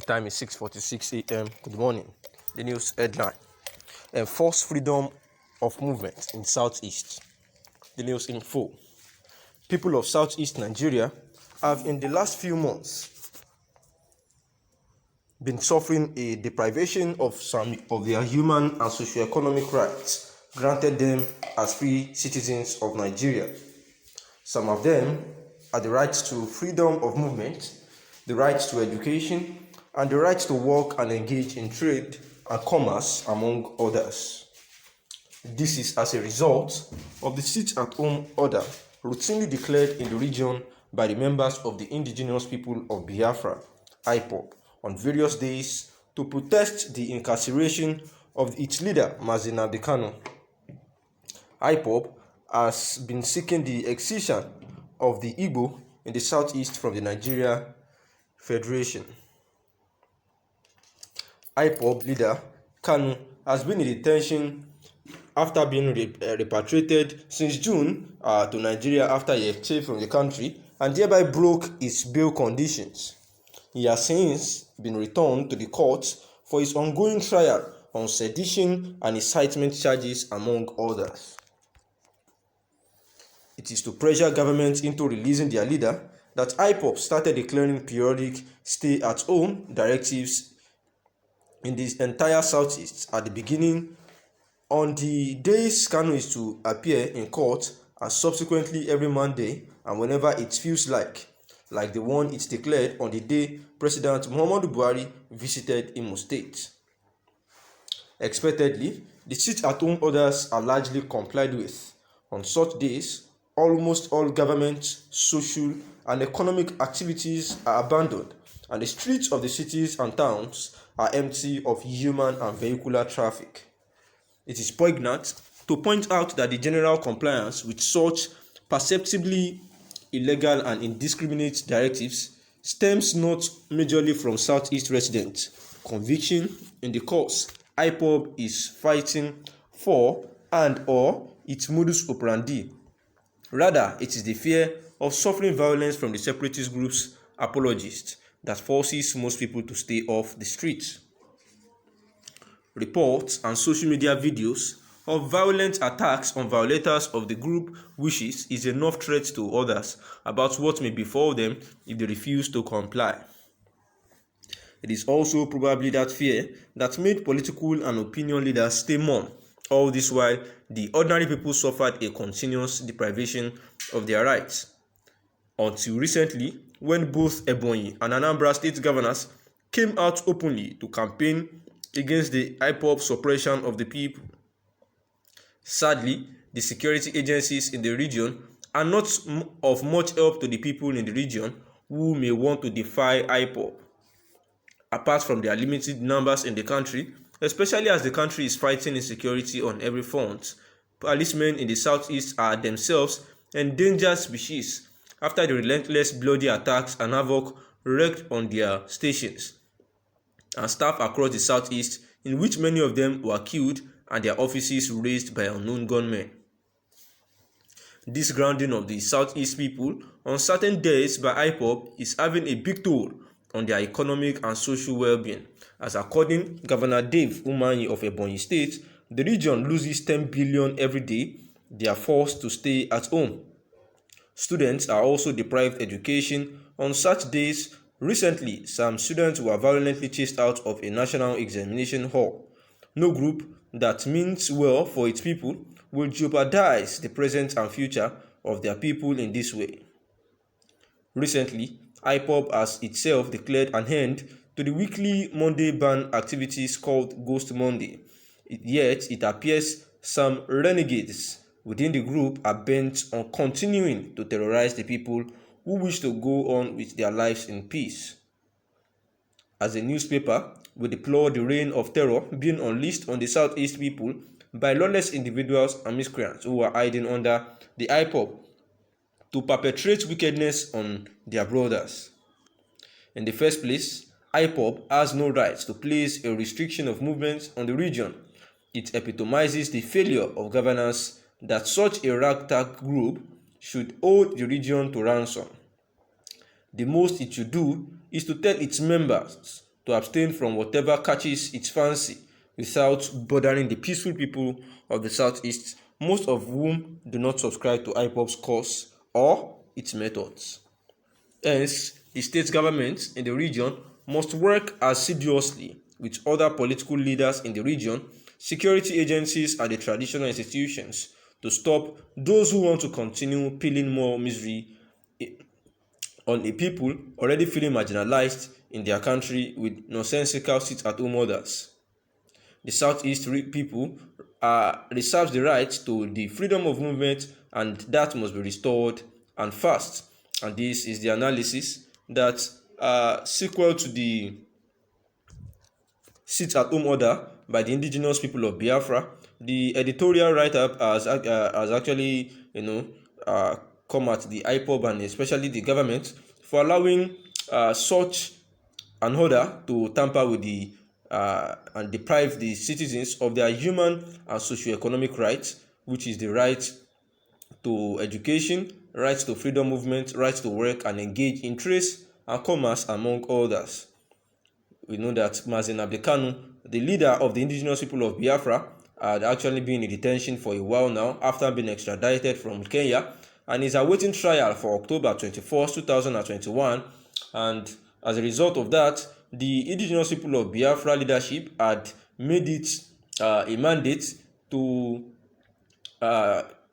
time is 6:46 a.m. Good morning. The news headline: Enforce freedom of movement in Southeast. The news info: people of Southeast Nigeria have in the last few months been suffering a deprivation of some of their human and socio-economic rights granted them as free citizens of Nigeria. Some of them are the right to freedom of movement, the right to education, and the right to work and engage in trade and commerce, among others. This is as a result of the sit-at-home order routinely declared in the region by the members of the indigenous people of Biafra, IPOB, on various days to protest the incarceration of its leader, Mazi Nnamdi Kanu. IPOB has been seeking the excision of the Igbo in the southeast from the Nigeria Federation. IPOB leader Kanu has been in detention after being repatriated since June to Nigeria after he escaped from the country and thereby broke its bail conditions. He has since been returned to the courts for his ongoing trial on sedition and incitement charges, among others. It is to pressure governments into releasing their leader that IPOB started declaring periodic stay-at-home directives in the entire southeast at the beginning on the days Kanu is to appear in court, and subsequently every Monday and whenever it feels like the one it declared on the day President Muhammadu Buhari visited Imo State. Expectedly, the sit-at-home orders are largely complied with. On such days, almost all government, social, and economic activities are abandoned, and the streets of the cities and towns are empty of human and vehicular traffic. It is poignant to point out that the general compliance with such perceptibly illegal and indiscriminate directives stems not majorly from Southeast residents' conviction in the cause IPOB is fighting for and/or its modus operandi. Rather, it is the fear of suffering violence from the separatist groups' apologists that forces most people to stay off the streets. Reports and social media videos of violent attacks on violators of the group wishes is enough threat to others about what may befall them if they refuse to comply. It is also probably that fear that made political and opinion leaders stay mum. All this while, the ordinary people suffered a continuous deprivation of their rights. Until recently, when both Ebonyi and Anambra state governors came out openly to campaign against the IPOB suppression of the people. Sadly, the security agencies in the region are not of much help to the people in the region who may want to defy IPOB. Apart from their limited numbers in the country, especially as the country is fighting insecurity on every front, policemen in the southeast are themselves endangered species after the relentless bloody attacks and havoc wreaked on their stations, and staff across the southeast, in which many of them were killed and their offices razed by unknown gunmen. This grounding of the southeast people on certain days by IPOB is having a big toll on their economic and social well-being, as according to Governor Dave Umahi of Ebonyi State, the region loses 10 billion every day they are forced to stay at home. Students are also deprived education on such days. Recently, some students were violently chased out of a national examination hall. No group that means well for its people will jeopardize the present and future of their people in this way. Recently, IPOB has itself declared an end to the weekly Monday ban activities called Ghost Monday. Yet, it appears some renegades within the group are bent on continuing to terrorize the people who wish to go on with their lives in peace. As a newspaper, we deplore the reign of terror being unleashed on the southeast people by lawless individuals and miscreants who are hiding under the IPOB to perpetrate wickedness on their brothers. In the first place, IPOB has no right to place a restriction of movement on the region. It epitomizes the failure of governance that such a ragtag group should hold the region to ransom. The most it should do is to tell its members to abstain from whatever catches its fancy without bothering the peaceful people of the Southeast, most of whom do not subscribe to IPOB's cause or its methods. Hence, the state governments in the region must work assiduously with other political leaders in the region, security agencies, and the traditional institutions to stop those who want to continue piling more misery on a people already feeling marginalized in their country with nonsensical sit-at-home orders. The Southeast people reserves the right to the freedom of movement, and that must be restored and fast. And this is the analysis that sequel to the sit-at-home order by the indigenous people of Biafra, the editorial write-up has actually, come at the IPOB and especially the government for allowing such an order to tamper with the and deprive the citizens of their human and socio-economic rights, which is the right to education, rights to freedom movement, rights to work and engage in trade and commerce, among others. We know that Mazi Nnamdi Kanu, the leader of the indigenous people of Biafra, had actually been in detention for a while now after being extradited from Kenya, and is awaiting trial for October 21st, 2021. And as a result of that, the indigenous people of Biafra leadership had made it a mandate to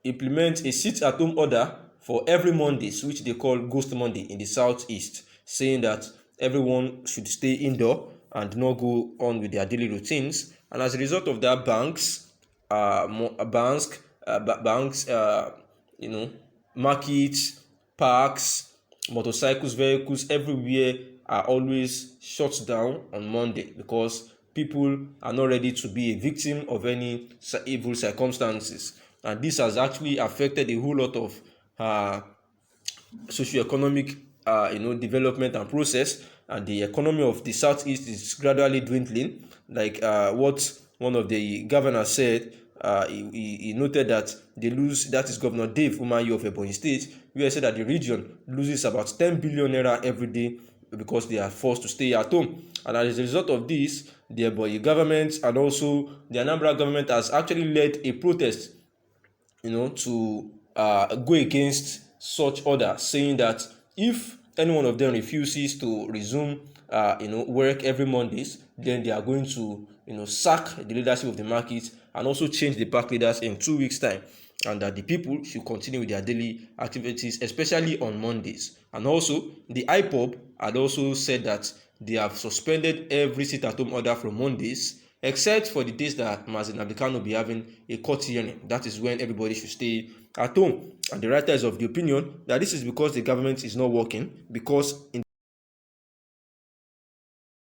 implement a sit-at-home order for every Mondays, which they call Ghost Monday in the Southeast, saying that everyone should stay indoor and not go on with their daily routines. And as a result of that, markets, parks, motorcycles, vehicles everywhere are always shut down on Monday because people are not ready to be a victim of any evil circumstances. And this has actually affected a whole lot of socioeconomic development and process, and the economy of the Southeast is gradually dwindling. Like what one of the governors said, he noted that they lose, that is Governor Dave Umahi of Ebonyi State, where he said that the region loses about 10 billion naira every day because they are forced to stay at home. And as a result of this, the Ebonyi government and also the Anambra government has actually led a protest, to go against such order, saying that if any one of them refuses to resume work every Mondays, then they are going to sack the leadership of the market and also change the park leaders in 2 weeks time, and that the people should continue with their daily activities, especially on Mondays. And also the IPOB had also said that they have suspended every sit-at-home order from Mondays except for the days that Mazi Nnamdi Kanu will be having a court hearing. That is when everybody should stay at home. And the writer is of the opinion that this is because the government is not working, because in